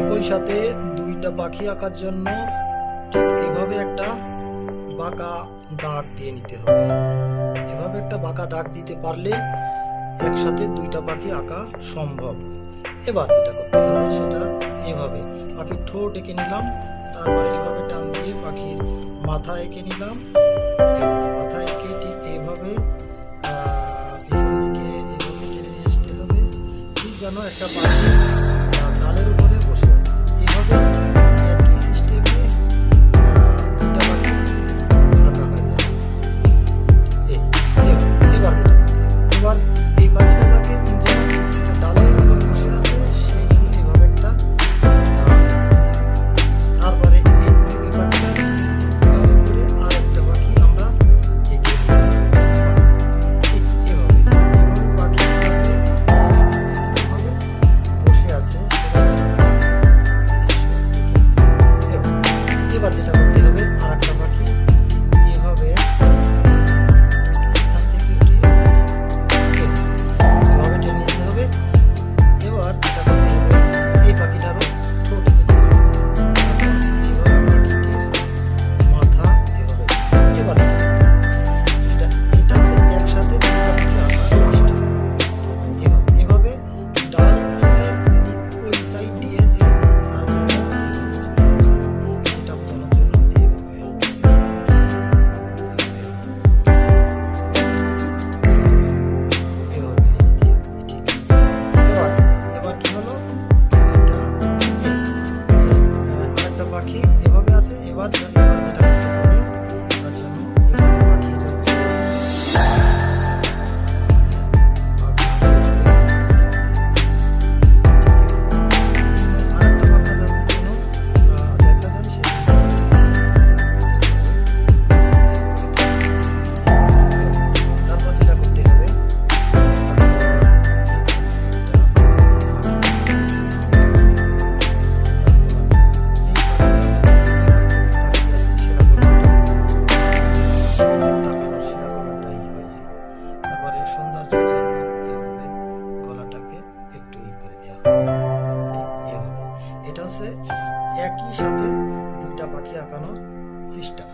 একই সাথে দুইটা পাখি আঁকার জন্য ঠিক এইভাবে একটা বাঁকা দাগ দিয়ে নিতে হবে। এভাবে একটা বাঁকা দাগ দিতে পারলে একসাথে দুইটা পাখি আঁকা সম্ভব। এবার যেটা করতে হবে সেটা এভাবে পাখির ঠোঁট এঁকে নিলাম, তারপরে এইভাবে টান দিয়ে পাখির মাথা এঁকে নিলাম। মাথা এঁকে ঠিক এইভাবে পিছন দিকে এইভাবে টেনে আসতে হবে, ঠিক যেন একটা পাখি ডালের উপরে বসে আছে। এইভাবে একই সিস্টেমে দুইটা পাখি আঁকা হয়ে যাবে। এবার যেটা করতে হবে, এবার এই পাখিটা যাকে ডালের উপরে বসে আছে সেই জন্য এইভাবে একটা তারপরে এই পাখিটার উপরে আর একটা পাখি আমরা এঁকে ঠিক এভাবে পাখি যাতে বসে আছে এবার যেটা করতে হবে আর একটা পাখি এভাবে এখান থেকে এভাবে টেনে নিতে হবে। এবার যেটা করতে হবে এই পাখিটারও ঠোঁট এঁকে দিতে হবে, এইভাবে পাখিটির মাথা এভাবে। এবার এটা হচ্ছে একসাথে দুটো পাখি আঁকা সিস্টেম। এভাবে ডালের ওই সাইড দিয়ে যে তারটা আছে এটা বোঝানোর জন্য এইভাবে এবার কি হলো, এটা আরেকটা পাখি এভাবে আছে। এবার যেটা করতে হবে তার জন্য এখানে পাখির আরেকটা পাখা যেন দেখা যায় সেটা তারপর যেটা করতে হবে তারপরে সৌন্দর্যের জন্য এইভাবে গলাটাকে একটু করে দেওয়া ঠিক এভাবে। এটা হচ্ছে একই সাথে দুইটা পাখি আঁকানোর সিস্টেম।